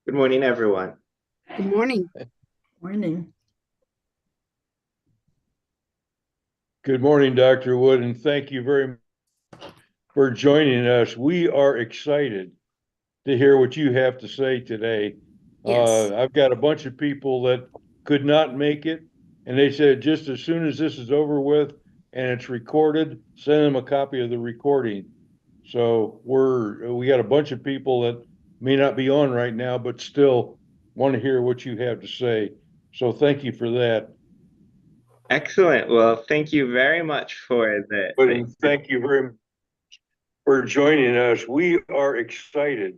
Good morning, everyone. Good morning. Morning. Good morning, Dr. Wood, and thank you very much for joining us. We are excited to hear what you have to say today. Yes. I've got a bunch of people that could not make it, and they said just as soon as this is over with and it's recorded, send them a copy of the recording. So we got a bunch of people that may not be on right now, but still want to hear what you have to say. So thank you for that. Excellent. Well, thank you very much for Thank you very much for joining us. We are excited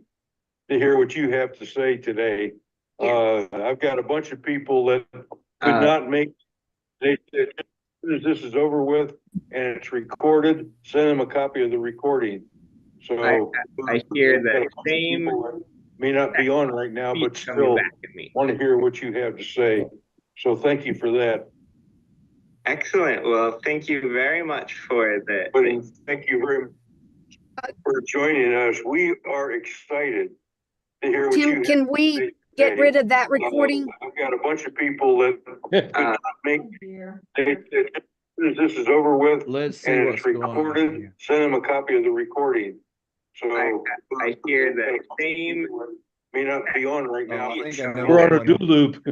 to hear what you have to say today. I've got a bunch of people that could not make. They said, as soon as this is over with and it's recorded, send them a copy of the recording. So I hear the same may not be on right now, but coming still back at me. want to hear what you have to say. So thank you for that. Excellent. Well, thank you very much for Thank you very much for joining us. We are excited to hear what you Tim, can we get rid of that recording? I've got a bunch of people that could not make. They said, as soon as this is over with Let's see and what's it's going on recorded, here. send them a copy of the recording. So I hear the same may not be on right now. I think I know We're on a what's do going loop.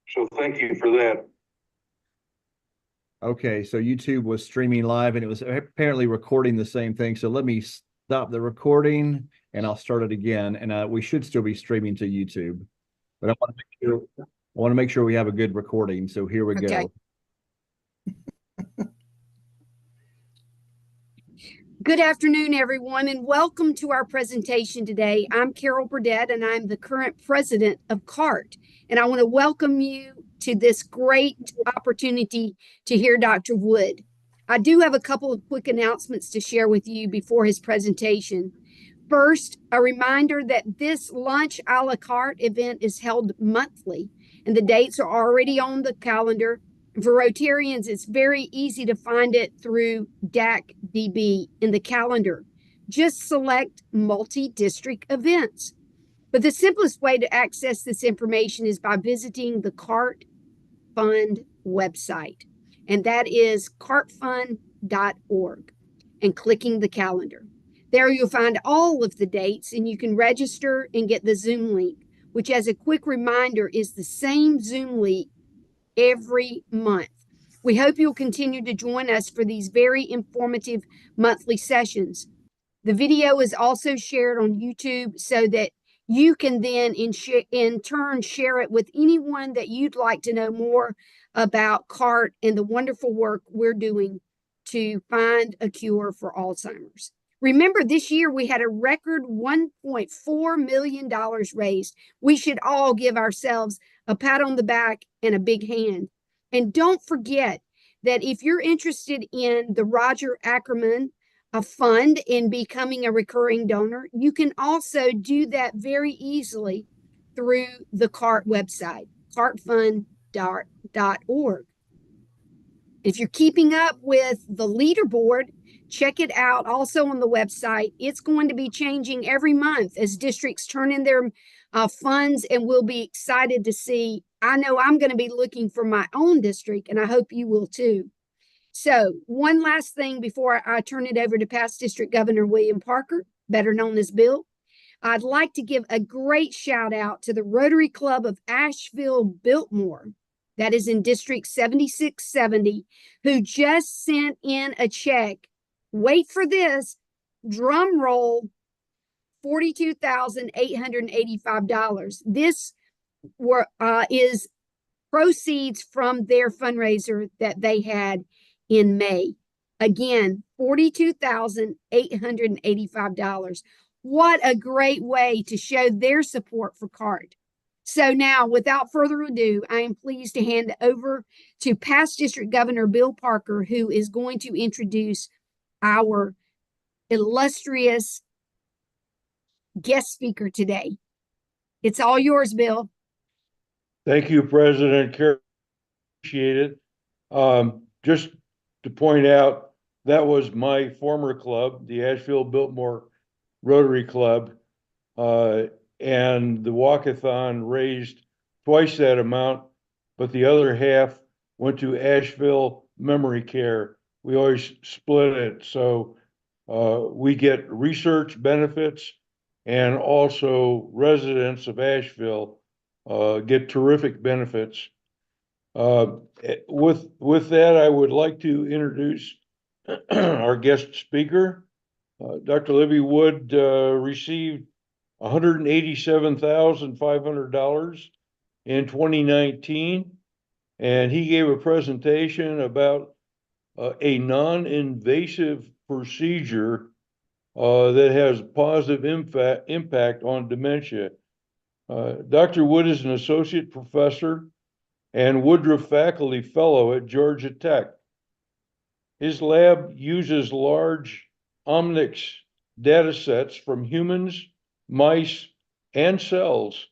So thank you for that. Okay, so YouTube was streaming live and it was apparently recording the same thing. So let me stop the recording and I'll start it again. And we should still be streaming to YouTube, but I want to make sure we have a good recording. So here we Okay. go. Good afternoon, everyone, and welcome to our presentation today. I'm Carol Burdett, and I'm the current president of CART. And I want to welcome you to this great opportunity to hear Dr. Wood. I do have a couple of quick announcements to share with you before his presentation. First, a reminder that this lunch a la carte event is held monthly, and the dates are already on the calendar. For Rotarians, it's very easy to find it through DAC-DB in the calendar. Just select multi-district events. But the simplest way to access this information is by visiting the CART Fund website, and that is cartfund.org, and clicking the calendar. There you'll find all of the dates, and you can register and get the Zoom link, which, as a quick reminder, is the same Zoom link every month. We hope you'll continue to join us for these very informative monthly sessions. The video is also shared on YouTube so that you can then in turn share it with anyone that you'd like to know more about CART and the wonderful work we're doing to find a cure for Alzheimer's. Remember, this year we had a record $1.4 million raised. We should all give ourselves a pat on the back and a big hand. And don't forget that if you're interested in the Roger Ackerman fund in becoming a recurring donor, you can also do that very easily through the CART website, cartfund.org. If you're keeping up with the leaderboard, check it out also on the website. It's going to be changing every month as districts turn in their funds, and we'll be excited to see. I know I'm going to be looking for my own district, and I hope you will too. So one last thing before I turn it over to past District Governor William Parker, better known as Bill. I'd like to give a great shout out to the Rotary Club of Asheville-Biltmore, that is in District 7670, who just sent in a check. Wait for this, drum roll, $42,885. This is proceeds from their fundraiser that they had in May. Again, $42,885. What a great way to show their support for CART. So now, without further ado, I am pleased to hand it over to past District Governor Bill Parker, who is going to introduce our illustrious guest speaker today. It's all yours, Bill. Thank you, President Carey. Appreciate it. Just to point out, that was my former club, the Asheville-Biltmore Rotary Club. and the walkathon raised twice that amount, but the other half went to Asheville Memory Care. We always split it, so we get research benefits, and also residents of Asheville get terrific benefits. With that, I would like to introduce our guest speaker. Dr. Levi Wood received $187,500 in 2019, and he gave a presentation about a non-invasive procedure that has positive impact on dementia. Dr. Wood is an associate professor and Woodruff Faculty Fellow at Georgia Tech. His lab uses large omics data sets from humans, mice, and cells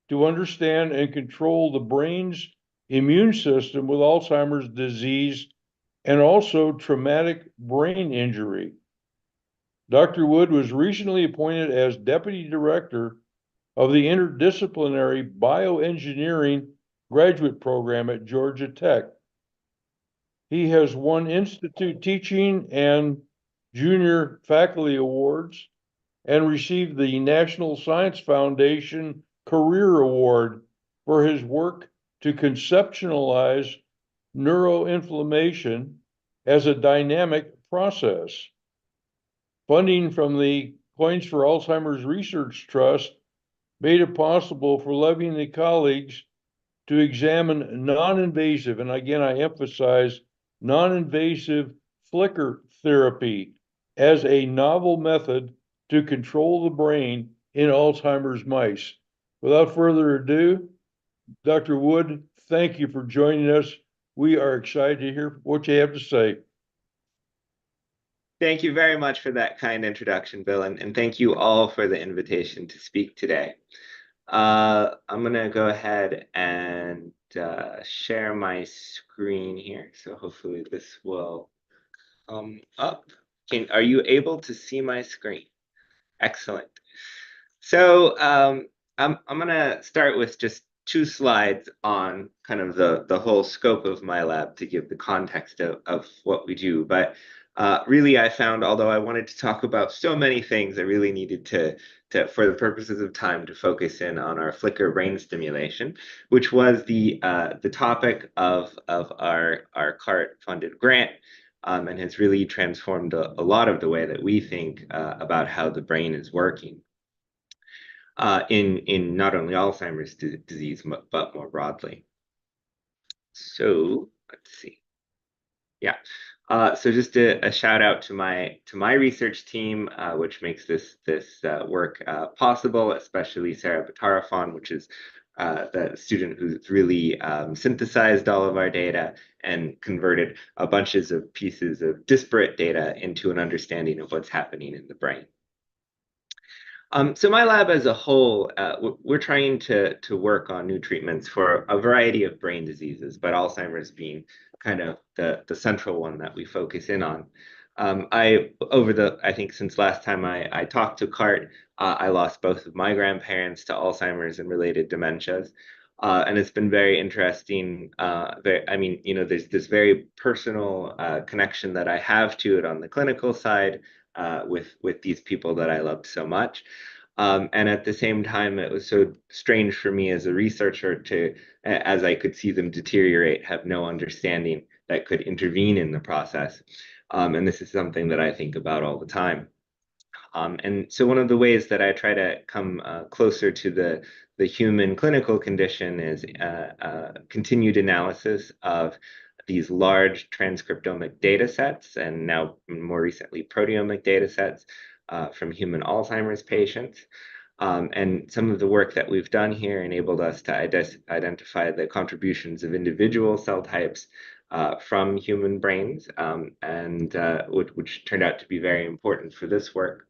to understand and control the brain's immune system with Alzheimer's disease and also traumatic brain injury. Dr. Wood was recently appointed as Deputy Director of the Interdisciplinary Bioengineering Graduate Program at Georgia Tech. He has won Institute Teaching and Junior Faculty Awards and received the National Science Foundation Career Award for his work to conceptualize neuroinflammation as a dynamic process. Funding from the Coins for Alzheimer's Research Trust made it possible for Levi and the colleagues to examine non-invasive, and again, I emphasize non-invasive flicker therapy as a novel method to control the brain in Alzheimer's mice. Without further ado, Dr. Wood, thank you for joining us. We are excited to hear what you have to say. Thank you very much for that kind introduction, Bill, and thank you all for the invitation to speak today. I'm going to go ahead and share my screen here. So hopefully this will come up. Are you able to see my screen? Excellent. So I'm going to start with just 2 slides on kind of the whole scope of my lab to give the context of what we do. But really, I found, although I wanted to talk about so many things, I really needed to for the purposes of time, to focus in on our flicker brain stimulation, which was the topic of our CART-funded grant, and has really transformed a lot of the way that we think about how the brain is working in not only Alzheimer's disease, but more broadly. So let's see. Yeah. So just a shout out to my research team, which makes this work possible, especially Sarah Batarafon, which is the student who's really synthesized all of our data and converted a bunches of pieces of disparate data into an understanding of what's happening in the brain. So my lab as a whole, we're trying to work on new treatments for a variety of brain diseases, but Alzheimer's being kind of the central one that we focus in on. I think since last time I talked to CART, I lost both of my grandparents to Alzheimer's and related dementias. And it's been very interesting. There's this very personal connection that I have to it on the clinical side with these people that I loved so much. And at the same time, it was so strange for me as a researcher to, as I could see them deteriorate, have no understanding that could intervene in the process. And this is something that I think about all the time. And so one of the ways that I try to come closer to the human clinical condition is continued analysis of these large transcriptomic data sets, and now more recently proteomic data sets from human Alzheimer's patients. And some of the work that we've done here enabled us to identify the contributions of individual cell types from human brains, which turned out to be very important for this work.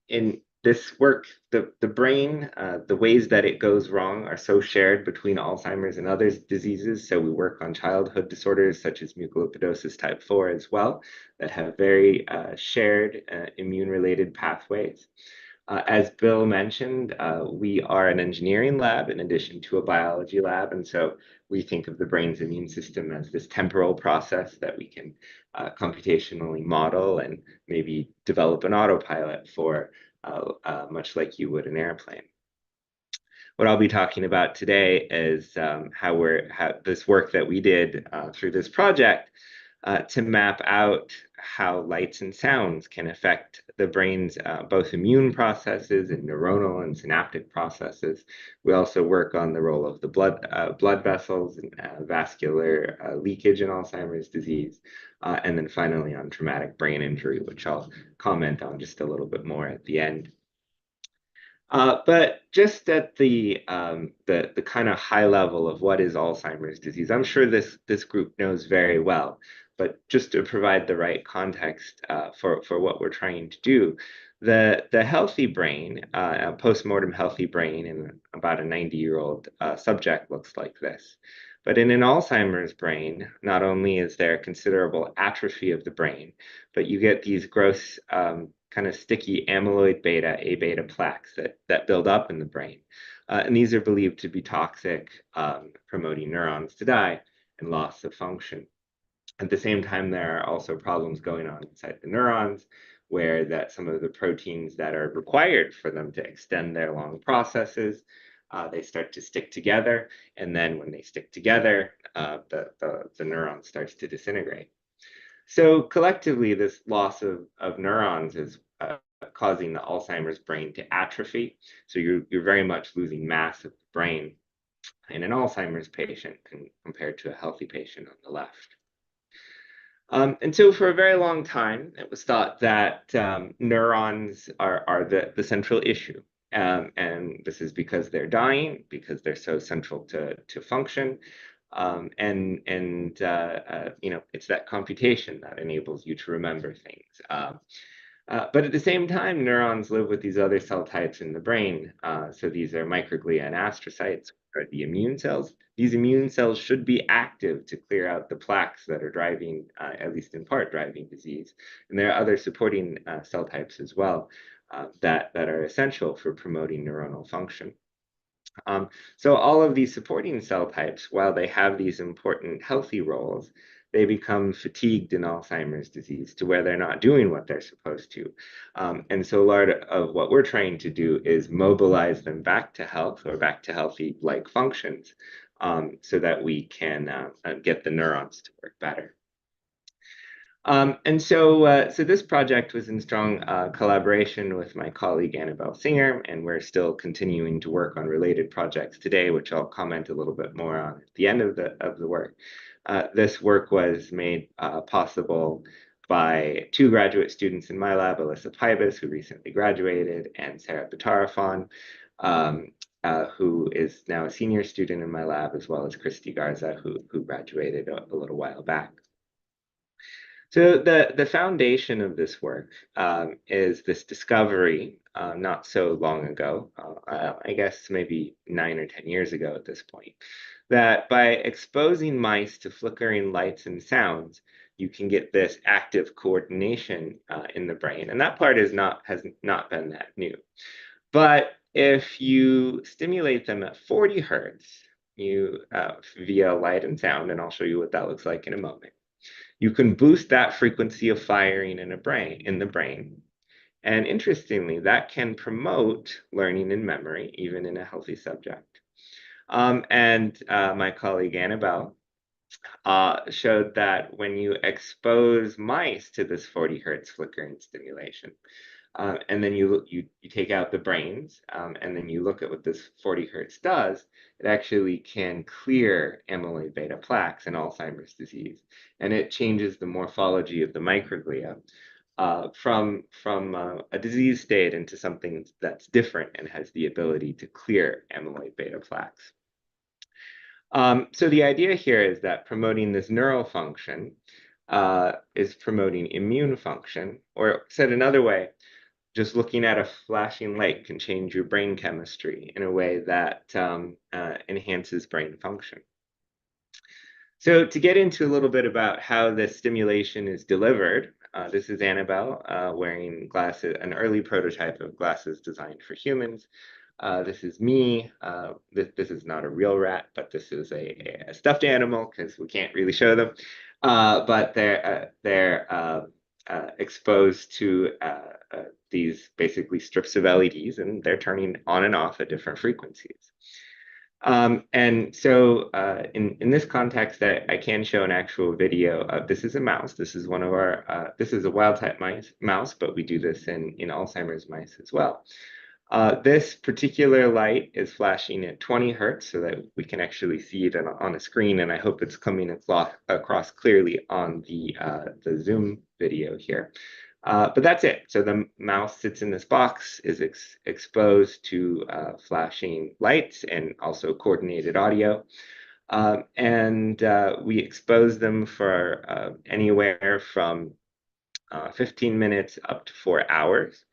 In this work, the brain, the ways that it goes wrong are so shared between Alzheimer's and other diseases. So we work on childhood disorders such as mucolipidosis type 4 as well, that have very shared immune-related pathways. As Bill mentioned, we are an engineering lab in addition to a biology lab, and so we think of the brain's immune system as this temporal process that we can computationally model and maybe develop an autopilot for, much like you would an airplane. What I'll be talking about today is how this work that we did through this project to map out how lights and sounds can affect the brain's both immune processes and neuronal and synaptic processes. We also work on the role of the blood vessels and vascular leakage in Alzheimer's disease, and then finally on traumatic brain injury, which I'll comment on just a little bit more at the end. But just at the kind of high level of what is Alzheimer's disease, I'm sure this group knows very well, but just to provide the right context for what we're trying to do, the healthy brain, a postmortem healthy brain in about a 90-year-old subject looks like this. But in an Alzheimer's brain, not only is there considerable atrophy of the brain, but you get these gross kind of sticky amyloid beta, A beta plaques that build up in the brain. And these are believed to be toxic, promoting neurons to die and loss of function. At the same time, there are also problems going on inside the neurons, where that some of the proteins that are required for them to extend their long processes, they start to stick together. And then when they stick together, the neuron starts to disintegrate. So collectively, this loss of neurons is causing the Alzheimer's brain to atrophy. So you're very much losing mass of the brain in an Alzheimer's patient compared to a healthy patient on the left. And so for a very long time, it was thought that neurons are the central issue. And this is because they're dying, because they're so central to function. You know, it's that computation that enables you to remember things. But at the same time, neurons live with these other cell types in the brain. So these are microglia and astrocytes, or the immune cells. These immune cells should be active to clear out the plaques that are driving, at least in part, driving disease. And there are other supporting cell types as well that are essential for promoting neuronal function. So all of these supporting cell types, while they have these important healthy roles, they become fatigued in Alzheimer's disease to where they're not doing what they're supposed to. And so a lot of what we're trying to do is mobilize them back to health or back to healthy-like functions so that we can get the neurons to work better. So this project was in strong collaboration with my colleague Annabelle Singer, and we're still continuing to work on related projects today, which I'll comment a little bit more on at the end of the work. This work was made possible by two graduate students in my lab, Alyssa Pybus, who recently graduated, and Sarah Batarafon, who is now a senior student in my lab, as well as Christy Garza, who graduated a little while back. So the foundation of this work is this discovery not so long ago, I guess maybe 9 or 10 years ago at this point, that by exposing mice to flickering lights and sounds, you can get this active coordination in the brain. And that part has not been that new. But if you stimulate them at 40 hertz via light and sound, and I'll show you what that looks like in a moment, you can boost that frequency of firing in the brain. And interestingly, that can promote learning and memory, even in a healthy subject. My colleague Annabelle showed that when you expose mice to this 40 hertz flickering stimulation, and then you take out the brains, and then you look at what this 40 hertz does, it actually can clear amyloid beta plaques in Alzheimer's disease. And it changes the morphology of the microglia from a disease state into something that's different and has the ability to clear amyloid beta plaques. So the idea here is that promoting this neural function is promoting immune function, or said another way, just looking at a flashing light can change your brain chemistry in a way that enhances brain function. So to get into a little bit about how this stimulation is delivered, This is Annabelle wearing glasses, an early prototype of glasses designed for humans. This is me. This is not a real rat, but this is a stuffed animal because we can't really show them. But they're exposed to these basically strips of LEDs, and they're turning on and off at different frequencies. And so in this context, I can show an actual video of this is a mouse. This is one of our, this is a wild type mouse, but we do this in Alzheimer's mice as well. This particular light is flashing at 20 hertz so that we can actually see it on a screen, and I hope it's coming across clearly on the Zoom video here. But that's it. So the mouse sits in this box, is exposed to flashing lights and also coordinated audio. And we expose them for anywhere from 15 minutes up to 4 hours.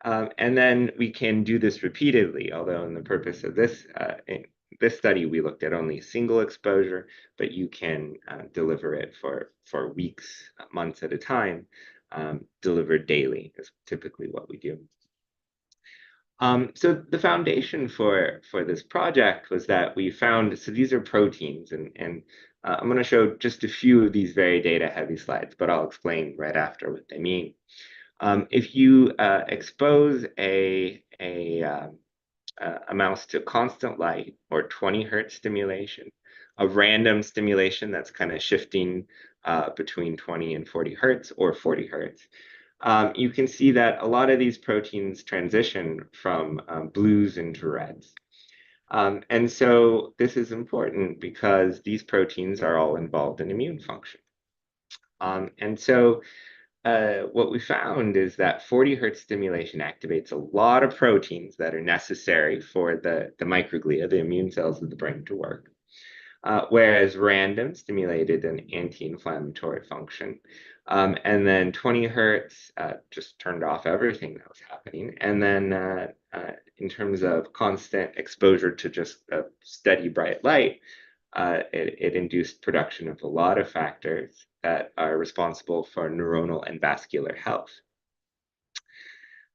And then we can do this repeatedly, although in the purpose of this, in this study, we looked at only a single exposure, but you can deliver it for weeks, months at a time, delivered daily is typically what we do. So the foundation for this project was that we found, so these are proteins, and I'm going to show just a few of these very data-heavy slides, but I'll explain right after what they mean. If you expose a mouse to constant light or 20 hertz stimulation, a random stimulation that's kind of shifting between 20 and 40 hertz or 40 hertz, you can see that a lot of these proteins transition from blues into reds. And so this is important because these proteins are all involved in immune function. And so what we found is that 40 hertz stimulation activates a lot of proteins that are necessary for the microglia, the immune cells of the brain, to work. Whereas random stimulated an anti-inflammatory function. And then 20 hertz just turned off everything that was happening. And then in terms of constant exposure to just a steady bright light, it induced production of a lot of factors that are responsible for neuronal and vascular health.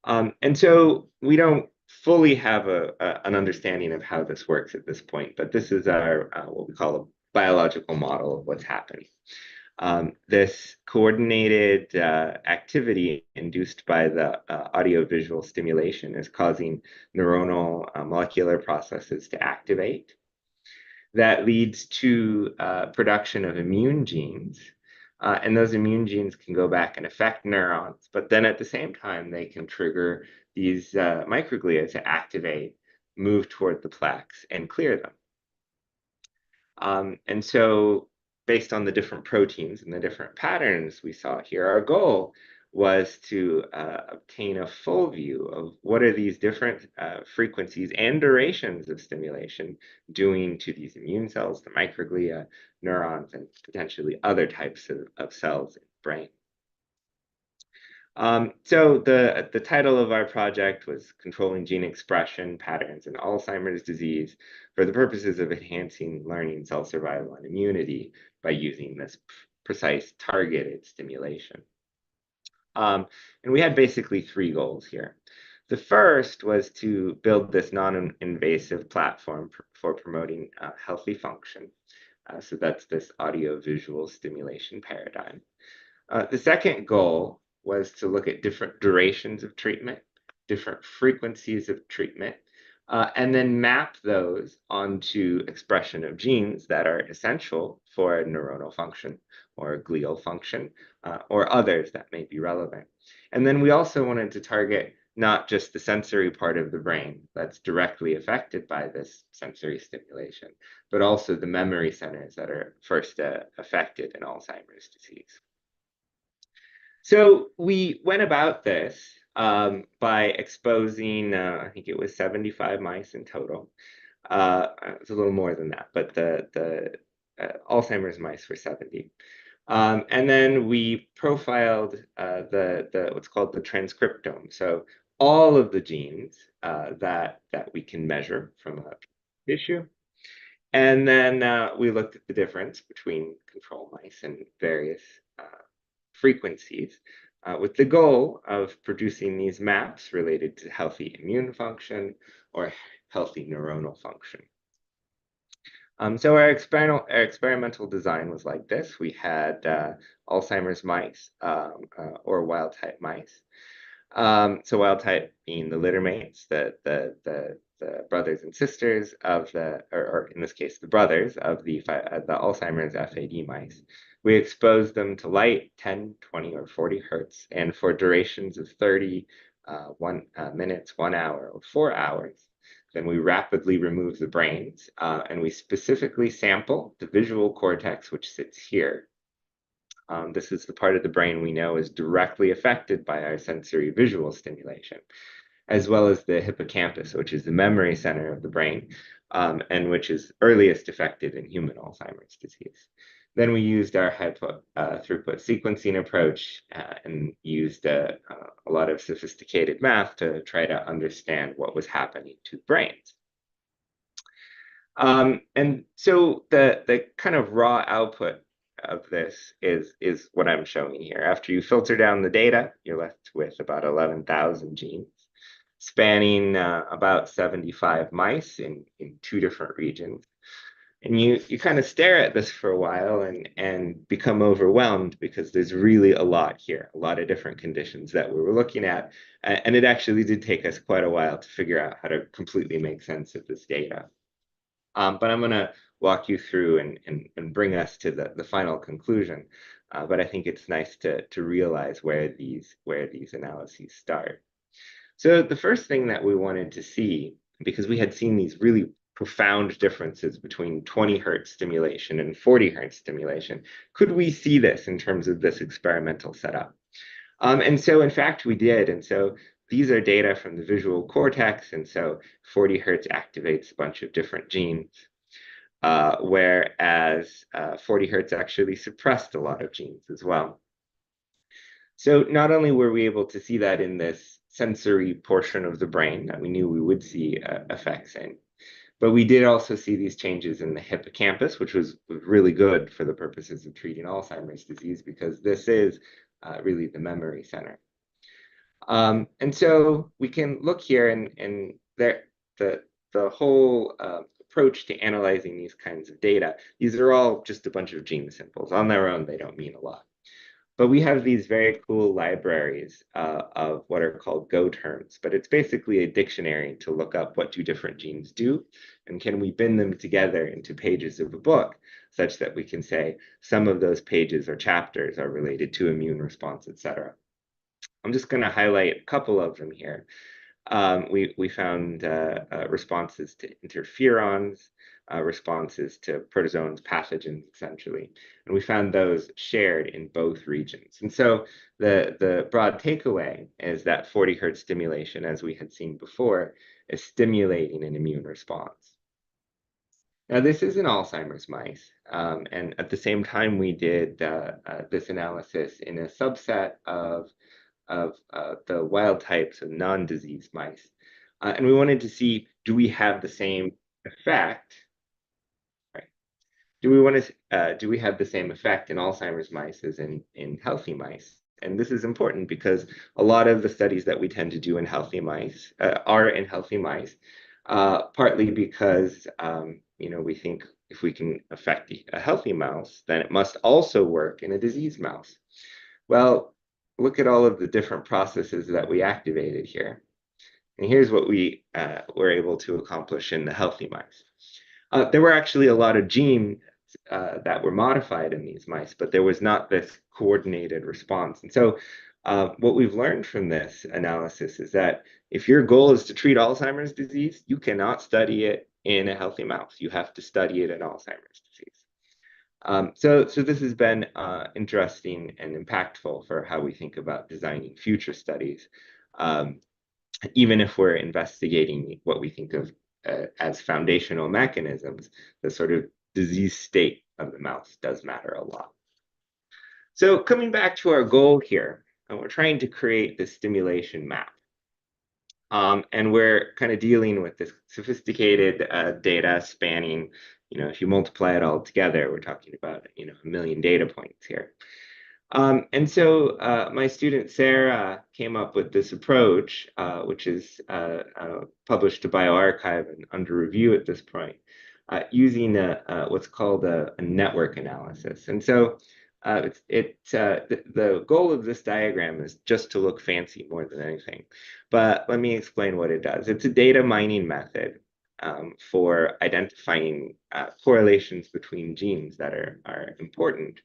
And so we don't fully have an understanding of how this works at this point, but this is our what we call a biological model of what's happening. This coordinated activity induced by the audiovisual stimulation is causing neuronal molecular processes to activate. That leads to production of immune genes. And those immune genes can go back and affect neurons, but then at the same time, they can trigger these microglia to activate, move toward the plaques, and clear them. And so based on the different proteins and the different patterns we saw here, our goal was to obtain a full view of what are these different frequencies and durations of stimulation doing to these immune cells, the microglia, neurons, and potentially other types of cells in the brain. So the title of our project was Controlling Gene Expression Patterns in Alzheimer's Disease for the purposes of enhancing learning, cell survival, and immunity by using this precise targeted stimulation. And we had basically 3 goals here. The first was to build this non-invasive platform for promoting healthy function. So that's this audio-visual stimulation paradigm. The second goal was to look at different durations of treatment, different frequencies of treatment, and then map those onto expression of genes that are essential for neuronal function or glial function, or others that may be relevant. And then we also wanted to target not just the sensory part of the brain that's directly affected by this sensory stimulation, but also the memory centers that are first affected in Alzheimer's disease. So we went about this by exposing, I think it was 75 mice in total. It was a little more than that, but the Alzheimer's mice were 70. And then we profiled the what's called the transcriptome. So all of the genes that we can measure from a tissue. And then we looked at the difference between control mice and various frequencies with the goal of producing these maps related to healthy immune function or healthy neuronal function. So our experimental design was like this. We had Alzheimer's mice or wild type mice. So wild type being the litter mates, the brothers and sisters of or in this case, the brothers of the Alzheimer's FAD mice. We exposed them to light, 10, 20, or 40 hertz, and for durations of 30 minutes, 1 hour, or 4 hours. Then we rapidly remove the brains, and we specifically sample the visual cortex, which sits here. This is the part of the brain we know is directly affected by our sensory visual stimulation, as well as the hippocampus, which is the memory center of the brain, and which is earliest affected in human Alzheimer's disease. Then we used our high throughput sequencing approach and used a lot of sophisticated math to try to understand what was happening to brains. And so the kind of raw output of this is what I'm showing here. After you filter down the data, you're left with about 11,000 genes, spanning about 75 mice in 2 different regions. And you kind of stare at this for a while and become overwhelmed because there's really a lot here, a lot of different conditions that we were looking at. And it actually did take us quite a while to figure out how to completely make sense of this data. But I'm going to walk you through and bring us to the final conclusion. But I think it's nice to realize where these analyses start. So the first thing that we wanted to see, because we had seen these really profound differences between 20 hertz stimulation and 40 hertz stimulation, could we see this in terms of this experimental setup? And so in fact we did. And so these are data from the visual cortex, and so 40 hertz activates a bunch of different genes, whereas 40 hertz actually suppressed a lot of genes as well. So not only were we able to see that in this sensory portion of the brain that we knew we would see effects in, but we did also see these changes in the hippocampus, which was really good for the purposes of treating Alzheimer's disease, because this is really the memory center. And so we can look here, and the whole approach to analyzing these kinds of data, these are all just a bunch of gene symbols. On their own, they don't mean a lot. But we have these very cool libraries of what are called Go terms, but it's basically a dictionary to look up what do different genes do, and can we bin them together into pages of a book such that we can say some of those pages or chapters are related to immune response, etc. I'm just going to highlight a couple of them here. We found responses to interferons, responses to protozoans, pathogens, essentially. And we found those shared in both regions. And so the broad takeaway is that 40 hertz stimulation, as we had seen before, is stimulating an immune response. Now, this is in Alzheimer's mice. And at the same time, we did this analysis in a subset of the wild types of non-disease mice. And we wanted to see, do we have the same effect? Right. Do we have the same effect in Alzheimer's mice as in healthy mice? And this is important because a lot of the studies that we tend to do in healthy mice are in healthy mice, partly because we think if we can affect a healthy mouse, then it must also work in a diseased mouse. Well, look at all of the different processes that we activated here. And here's what we were able to accomplish in the healthy mice. There were actually a lot of genes that were modified in these mice, but there was not this coordinated response. And so what we've learned from this analysis is that if your goal is to treat Alzheimer's disease, you cannot study it in a healthy mouse. You have to study it in Alzheimer's disease. So this has been interesting and impactful for how we think about designing future studies, even if we're investigating what we think of as foundational mechanisms. The sort of disease state of the mouse does matter a lot. So coming back to our goal here, we're trying to create this stimulation map. And we're kind of dealing with this sophisticated data spanning, if you multiply it all together, we're talking about, 1 million data points here. And so my student Sarah came up with this approach, which is published to bioRxiv and under review at this point, using what's called a network analysis. And so the goal of this diagram is just to look fancy more than anything. But let me explain what it does. It's a data mining method for identifying correlations between genes that are important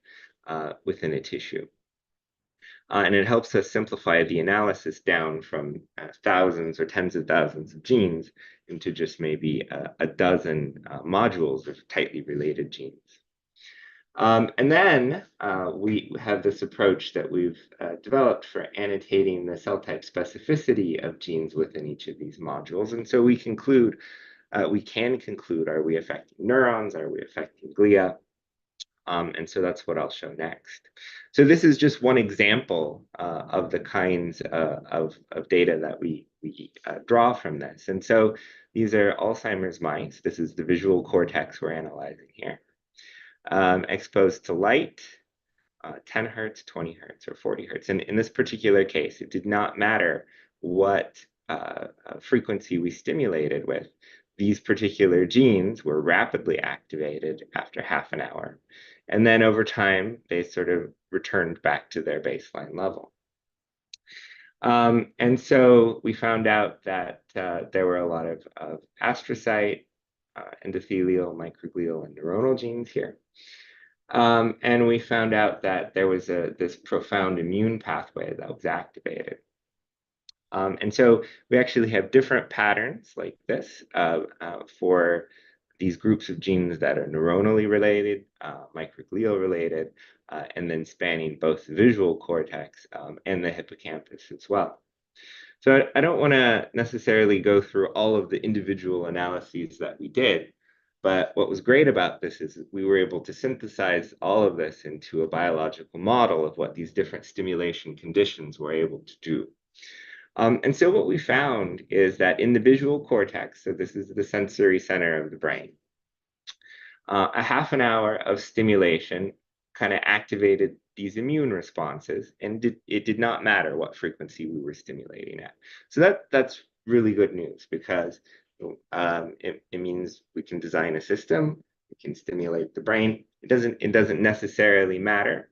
within a tissue. And it helps us simplify the analysis down from thousands or tens of thousands of genes into just maybe a dozen modules of tightly related genes. And then we have this approach that we've developed for annotating the cell type specificity of genes within each of these modules. And so we can conclude, are we affecting neurons? Are we affecting glia? And so that's what I'll show next. So this is just one example of the kinds of data that we draw from this. And so these are Alzheimer's mice. This is the visual cortex we're analyzing here. Exposed to light, 10 hertz, 20 hertz, or 40 hertz. And in this particular case, it did not matter what frequency we stimulated with. These particular genes were rapidly activated after half an hour. And then over time, they sort of returned back to their baseline level. And so we found out that there were a lot of astrocyte, endothelial, microglial, and neuronal genes here. And we found out that there was this profound immune pathway that was activated. And so we actually have different patterns like this for these groups of genes that are neuronally related, microglial related, and then spanning both the visual cortex and the hippocampus as well. So I don't want to necessarily go through all of the individual analyses that we did, but what was great about this is we were able to synthesize all of this into a biological model of what these different stimulation conditions were able to do. And so what we found is that in the visual cortex, so this is the sensory center of the brain, a half an hour of stimulation kind of activated these immune responses, and it did not matter what frequency we were stimulating at. So that's really good news, because it means we can design a system, we can stimulate the brain. It doesn't necessarily matter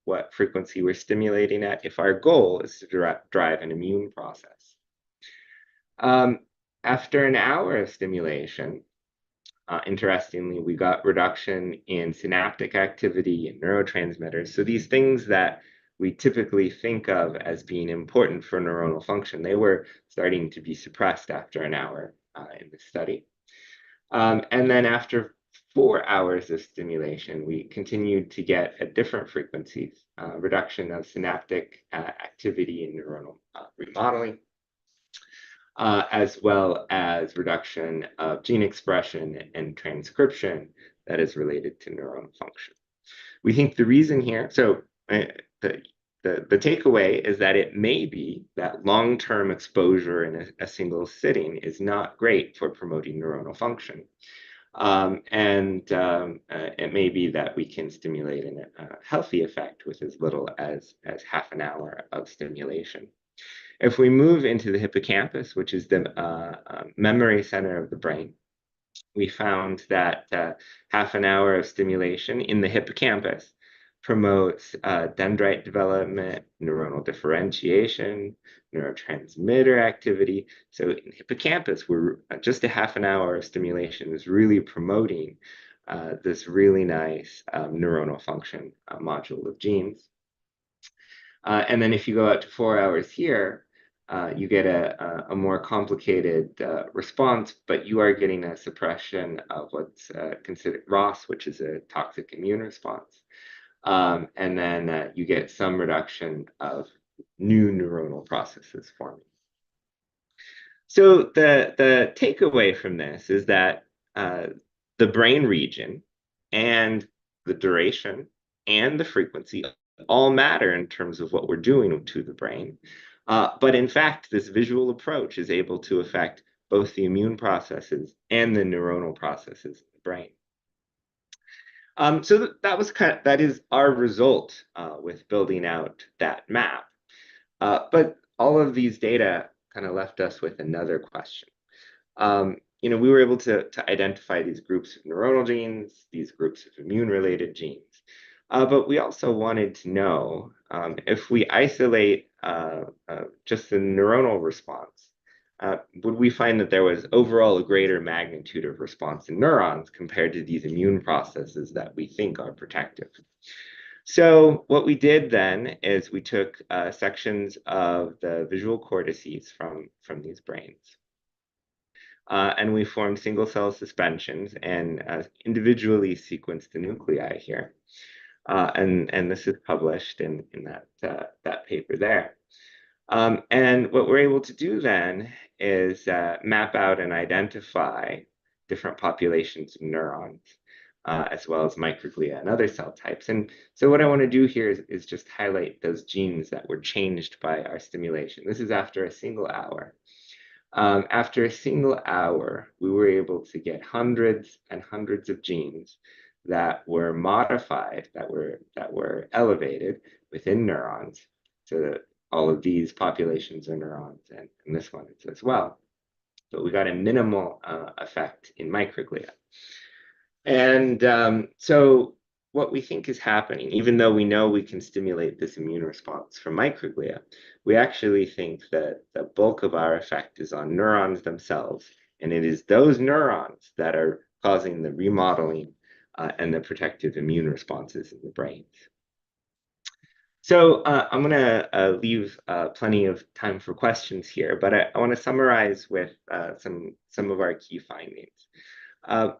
what frequency we're stimulating at if our goal is to drive an immune process. After an hour of stimulation, interestingly, we got reduction in synaptic activity and neurotransmitters. So these things that we typically think of as being important for neuronal function, they were starting to be suppressed after an hour in the study. And then after 4 hours of stimulation, we continued to get at different frequencies, reduction of synaptic activity and neuronal remodeling, as well as reduction of gene expression and transcription that is related to neuronal function. We think the reason here, so the takeaway is that it may be that long-term exposure in a single sitting is not great for promoting neuronal function. It may be that we can stimulate a healthy effect with as little as half an hour of stimulation. If we move into the hippocampus, which is the memory center of the brain, we found that half an hour of stimulation in the hippocampus promotes dendrite development, neuronal differentiation, neurotransmitter activity. So in hippocampus, we're just a half an hour of stimulation is really promoting this really nice neuronal function module of genes. And then if you go out to 4 hours here, you get a more complicated response, but you are getting a suppression of what's considered ROS, which is a toxic immune response. And then you get some reduction of new neuronal processes forming. So the takeaway from this is that the brain region and the duration and the frequency all matter in terms of what we're doing to the brain. But in fact, this visual approach is able to affect both the immune processes and the neuronal processes in the brain. So that was that is our result with building out that map. But all of these data kind of left us with another question. We were able to identify these groups of neuronal genes, these groups of immune-related genes. But we also wanted to know if we isolate just the neuronal response, would we find that there was overall a greater magnitude of response in neurons compared to these immune processes that we think are protective? So what we did then is we took sections of the visual cortices from these brains. And we formed single cell suspensions and individually sequenced the nuclei here. And this is published in that paper there. And what we're able to do then is map out and identify different populations of neurons, as well as microglia and other cell types. And so what I want to do here is just highlight those genes that were changed by our stimulation. This is after a single hour. After a single hour, we were able to get hundreds and hundreds of genes that were modified, that were elevated within neurons. So all of these populations are neurons, and this one is as well. But we got a minimal effect in microglia. And so what we think is happening, even though we know we can stimulate this immune response from microglia, we actually think that the bulk of our effect is on neurons themselves, and it is those neurons that are causing the remodeling and the protective immune responses in the brains. So I'm going to leave plenty of time for questions here, but I want to summarize with some of our key findings.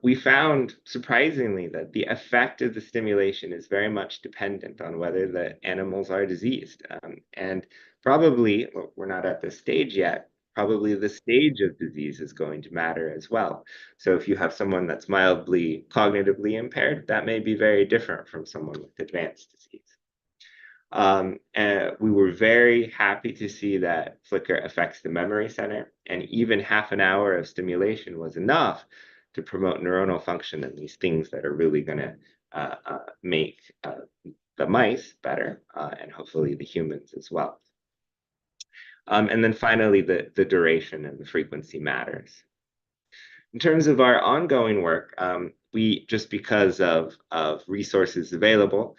We found, surprisingly, that the effect of the stimulation is very much dependent on whether the animals are diseased. And probably, we're not at this stage yet, probably the stage of disease is going to matter as well. So if you have someone that's mildly cognitively impaired, that may be very different from someone with advanced disease. And we were very happy to see that flicker affects the memory center, and even half an hour of stimulation was enough to promote neuronal function and these things that are really going to make the mice better, and hopefully the humans as well. And then finally, the duration and the frequency matters. In terms of our ongoing work, we, just because of resources available,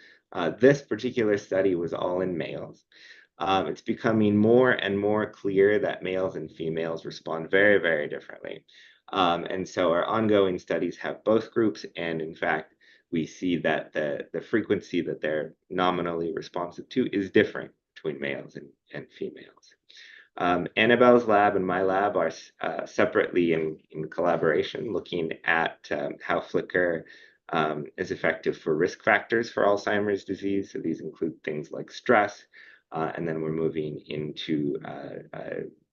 this particular study was all in males. It's becoming more and more clear that males and females respond very, very differently. And so our ongoing studies have both groups, and in fact, we see that the frequency that they're nominally responsive to is different between males and females. Annabelle's lab and my lab are separately in collaboration looking at how flicker is effective for risk factors for Alzheimer's disease. So these include things like stress, and then we're moving into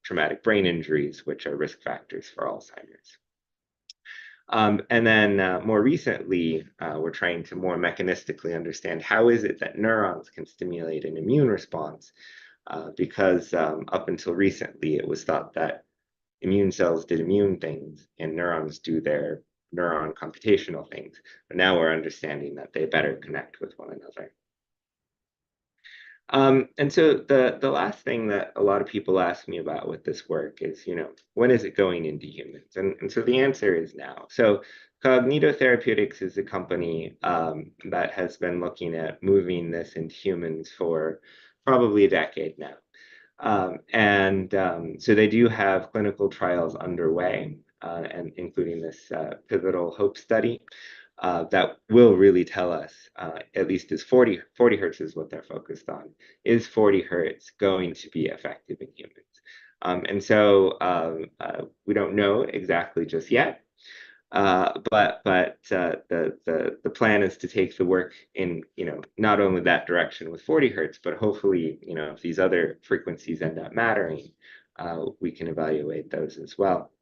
traumatic brain injuries, which are risk factors for Alzheimer's. And then more recently, we're trying to more mechanistically understand how is it that neurons can stimulate an immune response, because up until recently, it was thought that immune cells did immune things and neurons do their neuron computational things. But now we're understanding that they better connect with one another. And so the last thing that a lot of people ask me about with this work is, when is it going into humans? And so the answer is now. So Cognito Therapeutics is a company that has been looking at moving this into humans for probably a decade now. So they do have clinical trials underway, and including this pivotal HOPE study. That will really tell us, at least is 40 hertz is what they're focused on. Is 40 hertz going to be effective in humans? And so we don't know exactly just yet, but the plan is to take the work in, not only that direction with 40 hertz, but hopefully, if these other frequencies end up mattering, we can evaluate those as well.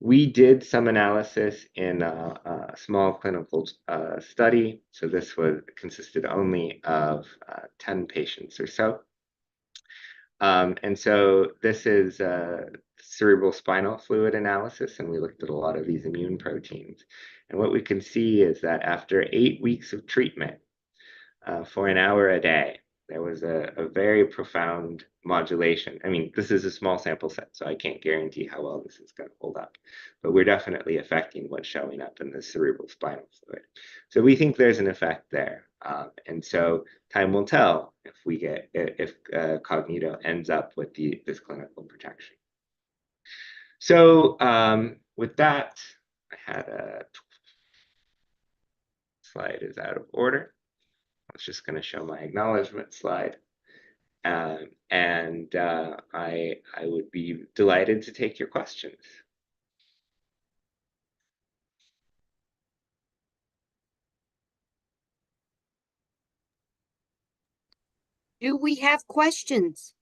We did some analysis in a small clinical study. So this consisted only of 10 patients or so. And so this is cerebral spinal fluid analysis, and we looked at a lot of these immune proteins. And what we can see is that after 8 weeks of treatment for an hour a day, there was a very profound modulation. I mean, this is a small sample set, so I can't guarantee how well this is going to hold up, but we're definitely affecting what's showing up in the cerebral spinal fluid. So we think there's an effect there. And so time will tell if Cognito ends up with this clinical protection. So with that, I had a slide is out of order. I was just going to show my acknowledgement slide. I would be delighted to take your questions. Do we have questions?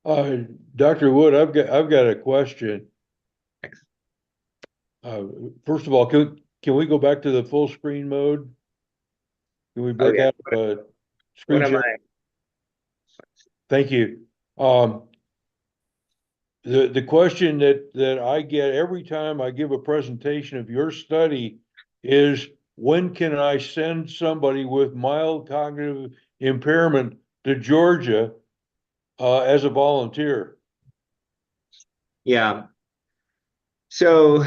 Dr. Wood, I've got a question. Thanks. First of all, can we go back to the full screen mode? Can we back out screen What am share? I? Thank you. The question that I get every time I give a presentation of your study is, when can I send somebody with mild cognitive impairment to Georgia as a volunteer? Yeah. So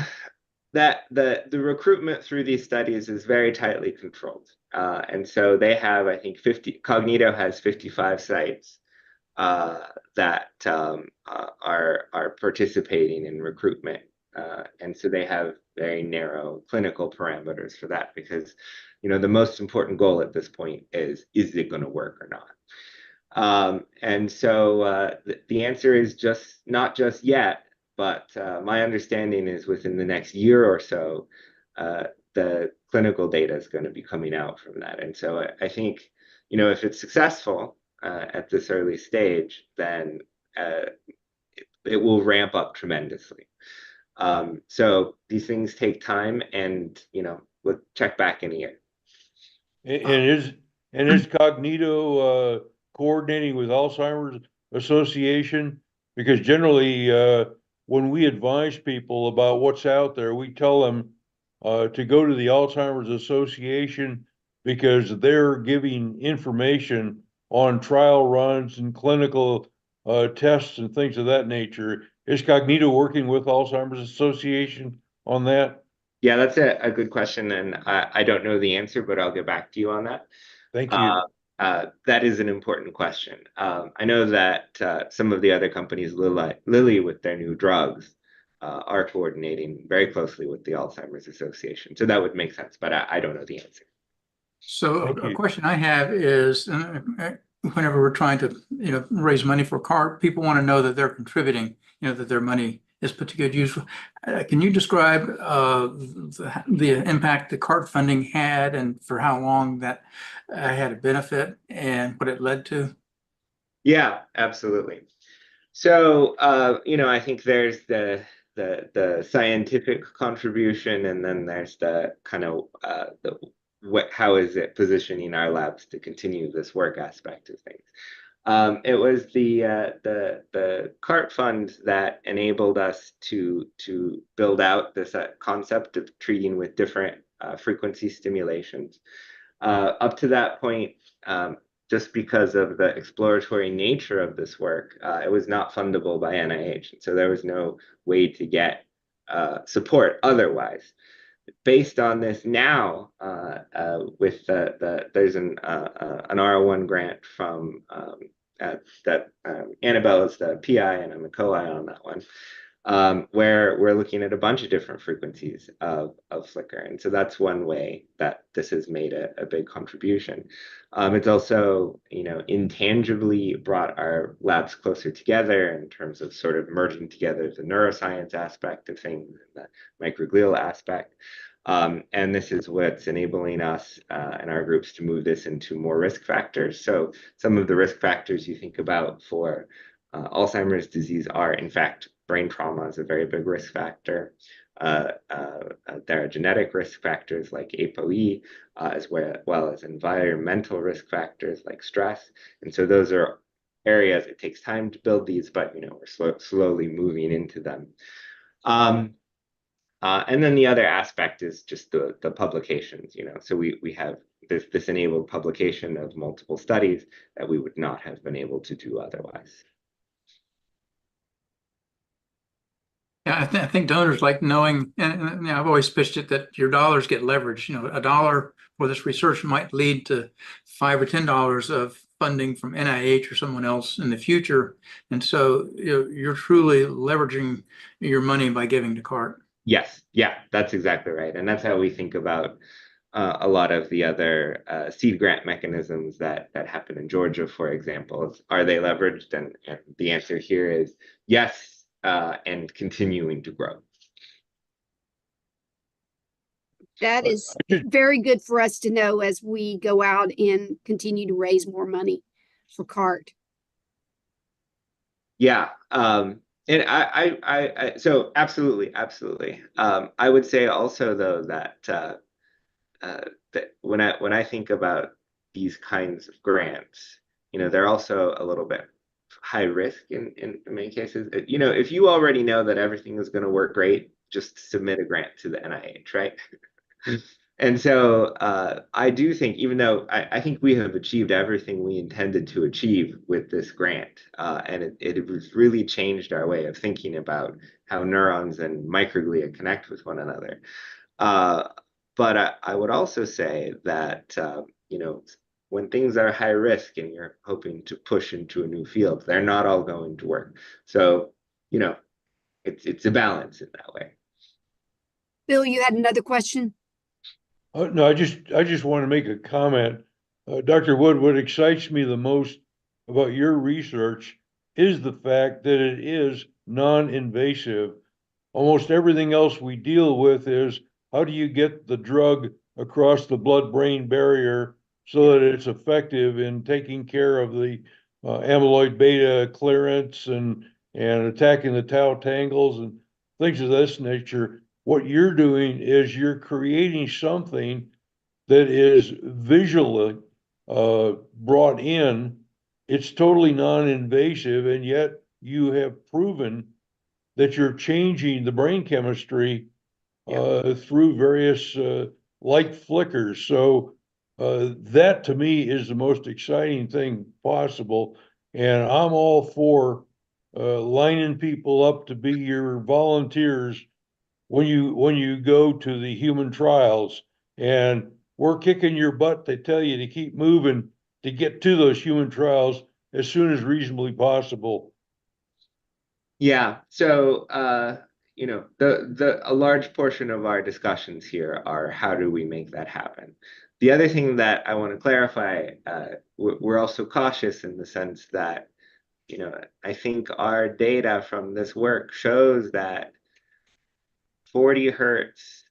that the recruitment through these studies is very tightly controlled. And so they have, I think, Cognito has 55 sites that are participating in recruitment. And so they have very narrow clinical parameters for that, because, you know, the most important goal at this point is it going to work or not? And so the answer is not just yet, but my understanding is within the next year or so, the clinical data is going to be coming out from that. And so I think, you know, if it's successful at this early stage, then it will ramp up tremendously. So these things take time, and, you know, we'll check back in a year. And is Cognito coordinating with Alzheimer's Association? Because generally, when we advise people about what's out there, we tell them to go to the Alzheimer's Association, because they're giving information on trial runs and clinical tests and things of that nature. Is Cognito working with Alzheimer's Association on that? Yeah, that's a good question, and I don't know the answer, but I'll get back to you on that. Thank you. That is an important question. I know that some of the other companies, Lilly with their new drugs, are coordinating very closely with the Alzheimer's Association. So that would make sense, but I don't know the answer. So a question I have is, whenever we're trying to, you know, raise money for CART, people want to know that they're contributing, you know, that their money is put to good use. Can you describe the impact the CART funding had, and for how long that had a benefit, and what it led to? Yeah, absolutely. So, you know, I think there's the scientific contribution, and then there's the kind of how is it positioning our labs to continue this work aspect of things. It was the CART fund that enabled us to build out this concept of treating with different frequency stimulations. Up to that point, just because of the exploratory nature of this work, it was not fundable by NIH. So there was no way to get support otherwise. Based on this now, with there's an R01 grant from that Annabelle is the PI and I'm a co-I on that one, where we're looking at a bunch of different frequencies of flicker. And so that's one way that this has made a big contribution. It's also, you know, intangibly brought our labs closer together in terms of sort of merging together the neuroscience aspect of things and the microglial aspect. And this is what's enabling us and our groups to move this into more risk factors. So some of the risk factors you think about for Alzheimer's disease are, in fact, brain trauma is a very big risk factor. There are genetic risk factors like ApoE, as well as environmental risk factors like stress. And so those are areas it takes time to build these, but we're slowly moving into them. And then the other aspect is just the publications, so we have this enabled publication of multiple studies that we would not have been able to do otherwise. Yeah, I think donors like knowing, and I've always pitched it that your dollars get leveraged. $1 for this research might lead to $5 or $10 of funding from NIH or someone else in the future. And so you're truly leveraging your money by giving to CART. Yes, yeah, that's exactly right. And that's how we think about a lot of the other seed grant mechanisms that happen in Georgia, for example. Are they leveraged? And the answer here is yes, and continuing to grow. That is very good for us to know as we go out and continue to raise more money for CART. Yeah, and so absolutely. I would say also though that that when I think about these kinds of grants, they're also a little bit high risk in many cases. If you already know that everything is going to work great, just submit a grant to the NIH, right? And so I do think, even though I think we have achieved everything we intended to achieve with this grant, and it has really changed our way of thinking about how neurons and microglia connect with one another. But I would also say that, when things are high risk and you're hoping to push into a new field, they're not all going to work. So, it's a balance in that way. Bill, you had another question? No, I just want to make a comment. Dr. Wood, what excites me the most about your research is the fact that it is non-invasive. Almost everything else we deal with is how do you get the drug across the blood-brain barrier so that it's effective in taking care of the amyloid beta clearance and attacking the tau tangles and things of this nature. What you're doing is you're creating something that is visually brought in. It's totally non-invasive, and yet you have proven that you're changing the brain chemistry through various light flickers. So that to me is the most exciting thing possible. And I'm all for lining people up to be your volunteers when you go to the human trials. And we're kicking your butt to tell you to keep moving to get to those human trials as soon as reasonably possible. Yeah, so a large portion of our discussions here are how do we make that happen. The other thing that I want to clarify, we're also cautious in the sense that, I think our data from this work shows that 40 hertz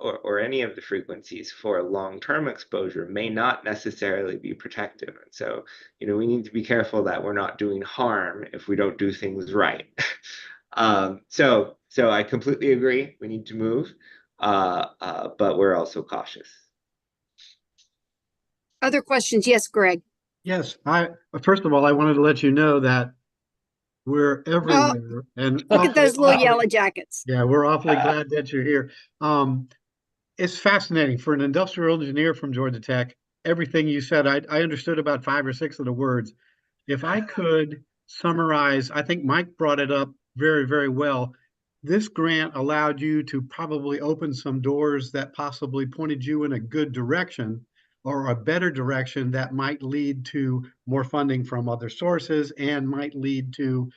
or any of the frequencies for long-term exposure may not necessarily be protective. And so, we need to be careful that we're not doing harm if we don't do things right. So I completely agree, we need to move, but we're also cautious. Other questions? Yes, Greg. Yes, first of all, I wanted to let you know that we're everywhere and Look at those little yellow jackets. Yeah, we're awfully glad that you're here. It's fascinating for an industrial engineer from Georgia Tech. Everything you said, I understood about 5 or 6 of the words. If I could summarize, I think Mike brought it up very, very well. This grant allowed you to probably open some doors that possibly pointed you in a good direction or a better direction that might lead to more funding from other sources and might lead to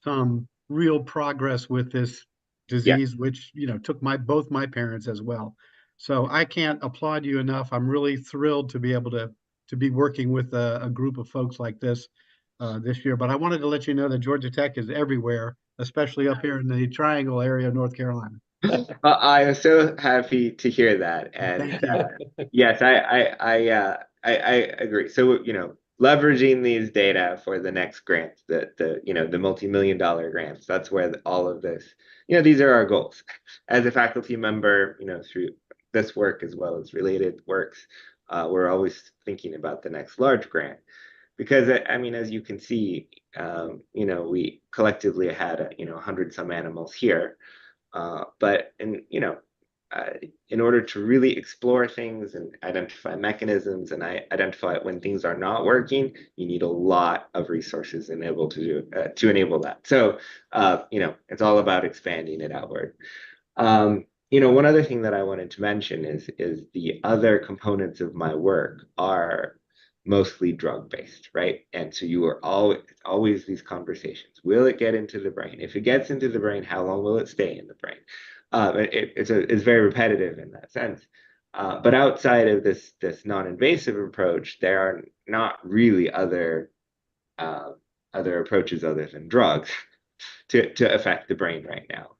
some real progress with this disease, which, took both my parents as well. So I can't applaud you enough. I'm really thrilled to be able to be working with a group of folks like this this year. But I wanted to let you know that Georgia Tech is everywhere, especially up here in the Triangle area of North Carolina. I am so happy to hear that, and yes, I agree. So leveraging these data for the next grants, the multi-million-dollar grants. That's where all of this, these are our goals. As a faculty member, through this work as well as related works, we're always thinking about the next large grant. Because I mean, as you can see, we collectively had 100 some animals here, but in order to really explore things and identify mechanisms and identify when things are not working, you need a lot of resources to enable that. So it's all about expanding it outward. One other thing that I wanted to mention is the other components of my work are mostly drug-based, right? And so you are always these conversations. Will it get into the brain? If it gets into the brain, how long will it stay in the brain? It's very repetitive in that sense. But outside of this non-invasive approach, there are not really other approaches other than drugs to affect the brain right now.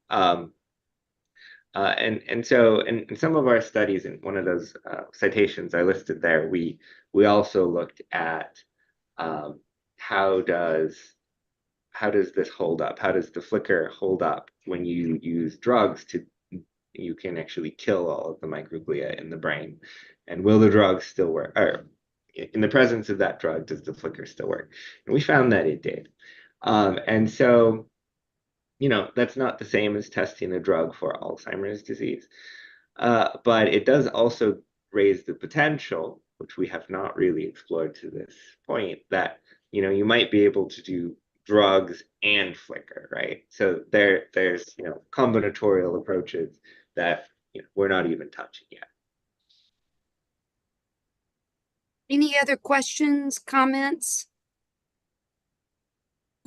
And so in some of our studies, in one of those citations I listed there, we also looked at how does this hold up? How does the flicker hold up when you use drugs you can actually kill all of the microglia in the brain? And will the drug still work? Or in the presence of that drug, does the flicker still work? And we found that it did. And so that's not the same as testing a drug for Alzheimer's disease. But it does also raise the potential, which we have not really explored to this point, that you might be able to do drugs and flicker, right? So there's combinatorial approaches that we're not even touching yet. Any other questions, comments?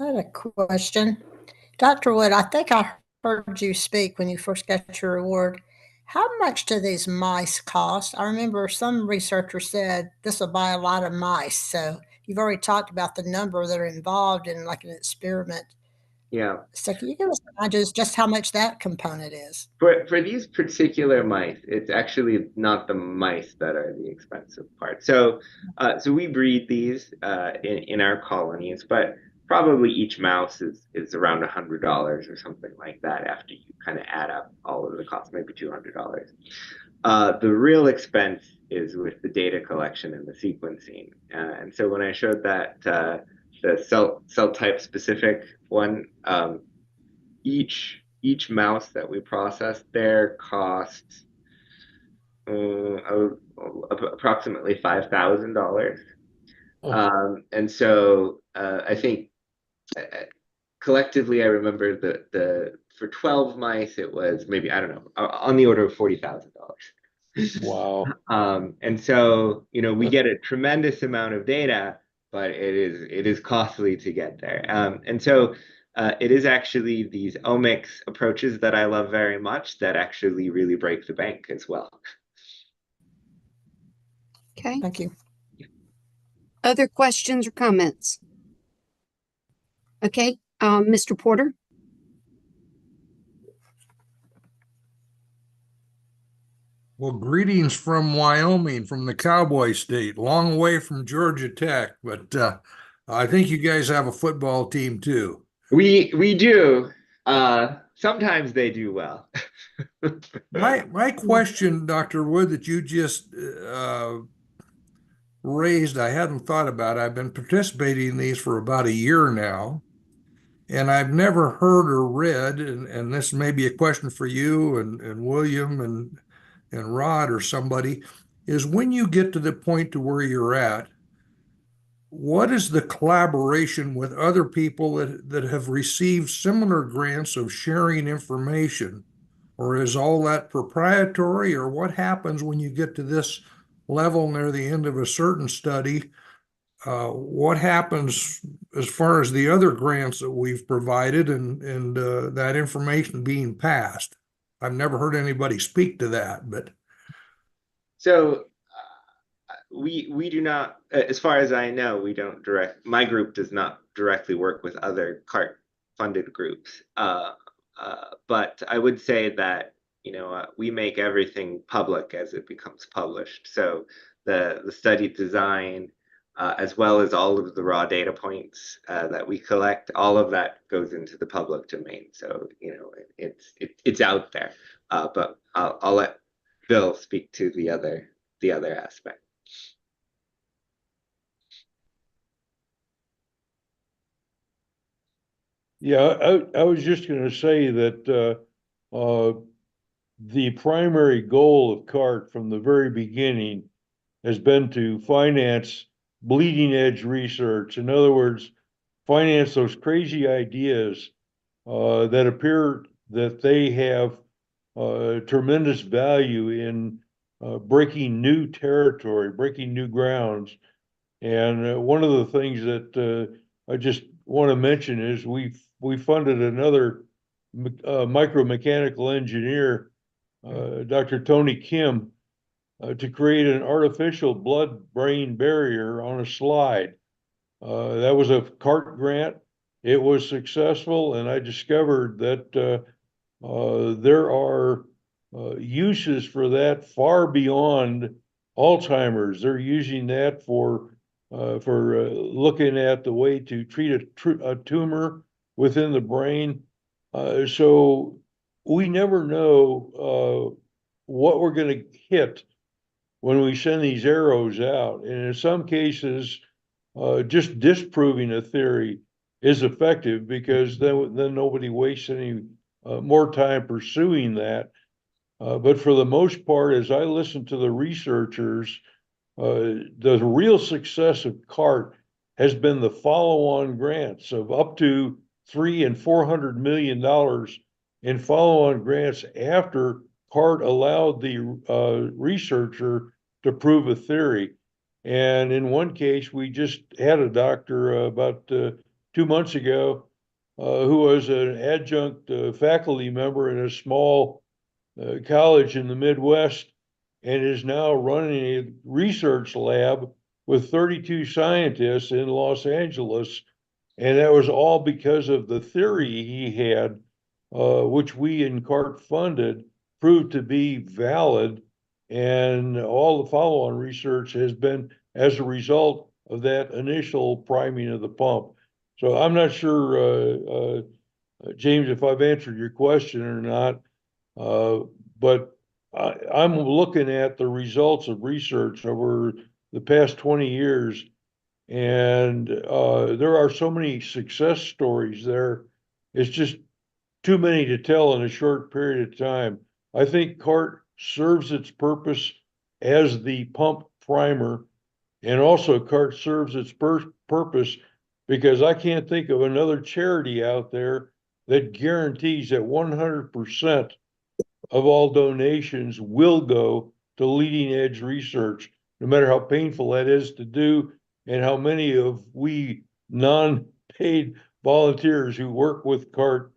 I had a question. Dr. Wood, I think I heard you speak when you first got your award. How much do these mice cost? I remember some researcher said this will buy a lot of mice. So you've already talked about the number that are involved in like an experiment. Yeah. So can you give us ideas just how much that component is? For these particular mice, it's actually not the mice that are the expensive part. So we breed these in our colonies, but probably each mouse is around $100 or something like that after you kind of add up all of the costs, maybe $200. The real expense is with the data collection and the sequencing. And so when I showed that the cell type specific one, each mouse that we processed there costs approximately $5,000. And so I think collectively, I remember the for 12 mice, it was maybe, I don't know, on the order of $40,000. Wow. And so, we get a tremendous amount of data, but it is costly to get there. And so it is actually these omics approaches that I love very much that actually really break the bank as well. Okay. Thank you. Other questions or comments? Okay, Mr. Porter. Well, greetings from Wyoming, from the Cowboy State, long way from Georgia Tech, but I think you guys have a football team too. We do. Sometimes they do well. My question, Dr. Wood, that you just raised, I hadn't thought about. I've been participating in these for about a year now, and I've never heard or read, and this may be a question for you and William and Rod or somebody, is when you get to the point to where you're at, what is the collaboration with other people that have received similar grants of sharing information? Or is all that proprietary? Or what happens when you get to this level near the end of a certain study? What happens as far as the other grants that we've provided and that information being passed? I've never heard anybody speak to that, but. So we do not, as far as I know, my group does not directly work with other CART funded groups. But I would say that, we make everything public as it becomes published. So the study design, as well as all of the raw data points that we collect. All of that goes into the public domain. So, you know, it's out there. But I'll let Bill speak to the other aspect. Yeah, I was just going to say that the primary goal of CART from the very beginning has been to finance bleeding edge research. In other words, finance those crazy ideas that appear that they have tremendous value in breaking new territory, breaking new grounds. And one of the things that I just want to mention is we funded another micromechanical engineer, Dr. Tony Kim, to create an artificial blood-brain barrier on a slide. That was a CART grant. It was successful, and I discovered that there are uses for that far beyond Alzheimer's. They're using that for looking at the way to treat a tumor within the brain. So we never know what we're going to hit when we send these arrows out. And in some cases, just disproving a theory is effective, because then nobody wastes any more time pursuing that. But for the most part, as I listen to the researchers, the real success of CART has been the follow-on grants of up to $300 and $400 million in follow-on grants after CART allowed the researcher to prove a theory. And in one case, we just had a doctor about 2 months ago who was an adjunct faculty member in a small college in the Midwest, and is now running a research lab with 32 scientists in Los Angeles. And that was all because of the theory he had, which we in CART funded, proved to be valid. And all the follow-on research has been as a result of that initial priming of the pump. So I'm not sure, James, if I've answered your question or not, but I'm looking at the results of research over the past 20 years, and there are so many success stories there. It's just too many to tell in a short period of time. I think CART serves its purpose as the pump primer, and also CART serves its purpose because I can't think of another charity out there that guarantees that 100% of all donations will go to leading edge research, no matter how painful that is to do, and how many of we non-paid volunteers who work with CART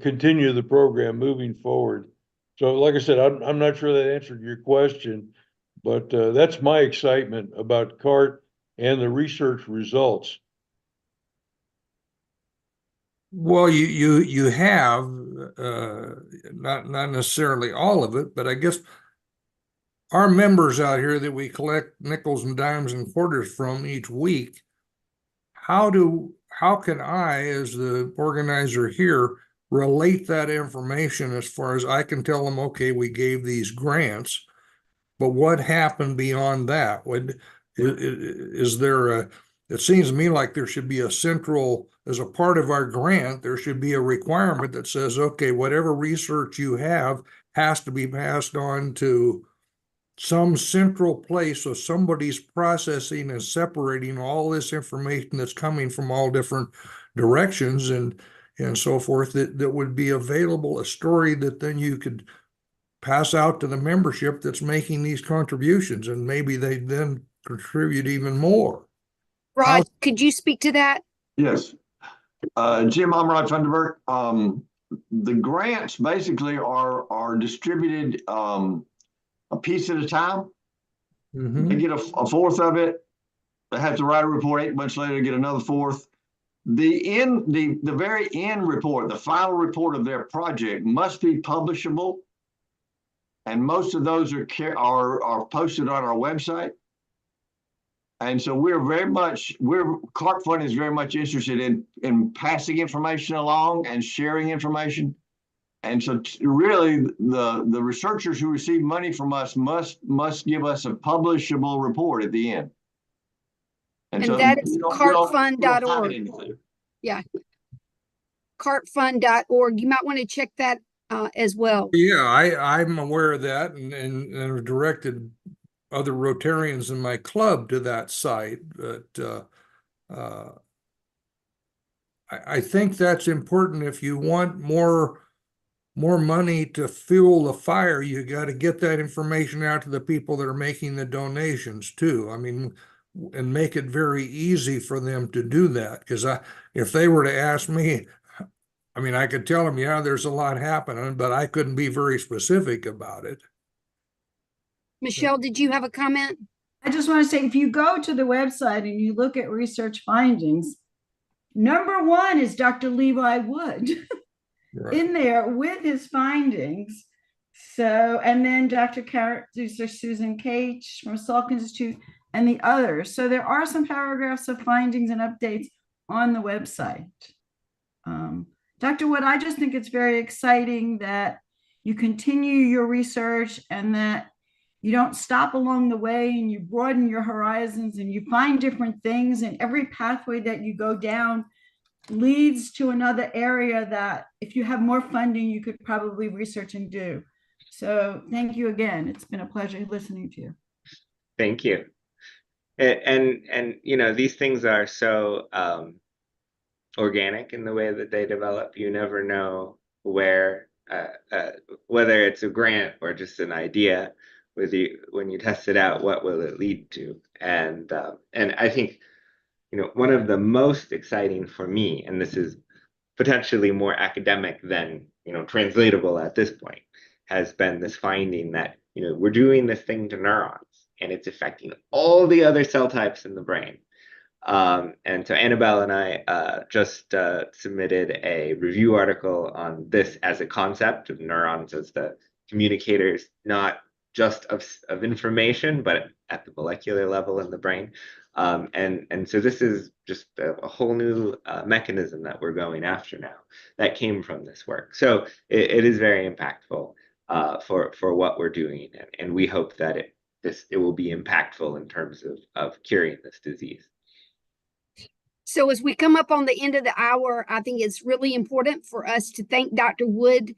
continue the program moving forward. So like I said, I'm not sure that answered your question, but that's my excitement about CART and the research results. Well, you have not necessarily all of it, but I guess our members out here that we collect nickels and dimes and quarters from each week, how can I, as the organizer here, relate that information as far as I can tell them, okay, we gave these grants, but what happened beyond that? Is there it seems to me like there should be a central, as a part of our grant, there should be a requirement that says, okay, whatever research you have has to be passed on to some central place, so somebody's processing and separating all this information that's coming from all different directions and so forth, that would be available, a story that then you could pass out to the membership that's making these contributions, and maybe they then contribute even more. Rod, could you speak to that? Yes. Jim, I'm Rod Funderburk. The grants basically are distributed a piece at a time. Mm-hmm. They get a fourth of it. They have to write a report 8 months later, get another fourth. The very end report, the final report of their project must be publishable. And most of those are posted on our website. And so CART Fund is very much interested in passing information along and sharing information. And so really the researchers who receive money from us must give us a publishable report at the end. And so that is we don't hide cartfund.org. anything. Yeah. Cartfund.org. You might want to check that as well. Yeah, I'm aware of that and have directed other Rotarians in my club to that site. But I think that's important. If you want more money to fuel the fire, you got to get that information out to the people that are making the donations too. I mean, and make it very easy for them to do that. Because if they were to ask me, I mean, I could tell them, yeah, there's a lot happening, but I couldn't be very specific about it. Michelle, did you have a comment? I just want to say, if you go to the website and you look at research findings, number one is Dr. Levi Wood Right. in there with his findings. So, and then Dr. Susan Cage from Salk Institute and the others. So there are some paragraphs of findings and updates on the website. Dr. Wood, I just think it's very exciting that you continue your research and that you don't stop along the way and you broaden your horizons and you find different things, and every pathway that you go down leads to another area that if you have more funding, you could probably research and do. So thank you again. It's been a pleasure listening to you. Thank you. And you know, these things are so organic in the way that they develop. You never know where, whether it's a grant or just an idea, when you test it out, what will it lead to? And I think, you know, one of the most exciting for me, and this is potentially more academic than, you know, translatable at this point, has been this finding that, you know, we're doing this thing to neurons and it's affecting all the other cell types in the brain. And so Annabelle and I just submitted a review article on this as a concept of neurons as the communicators, not just of information, but at the molecular level in the brain. And so this is just a whole new mechanism that we're going after now that came from this work. So it is very impactful for what we're doing, and we hope that it will be impactful in terms of curing this disease. So as we come up on the end of the hour, I think it's really important for us to thank Dr. Wood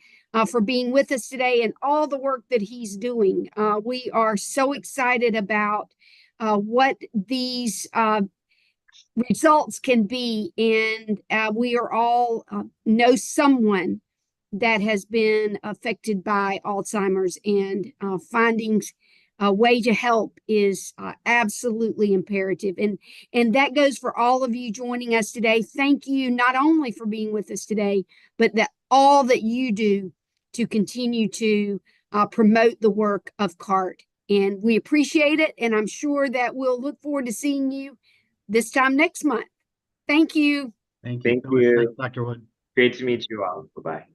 for being with us today and all the work that he's doing. We are so excited about what these results can be, and we are all know someone that has been affected by Alzheimer's, and findings a way to help is absolutely imperative. And that goes for all of you joining us today. Thank you not only for being with us today, but all that you do to continue to promote the work of CART. And we appreciate it. And I'm sure that we'll look forward to seeing you this time next month. Thank you. Thank you. Thank you. Thanks, Dr. Wood. Great to meet you all. Bye-bye.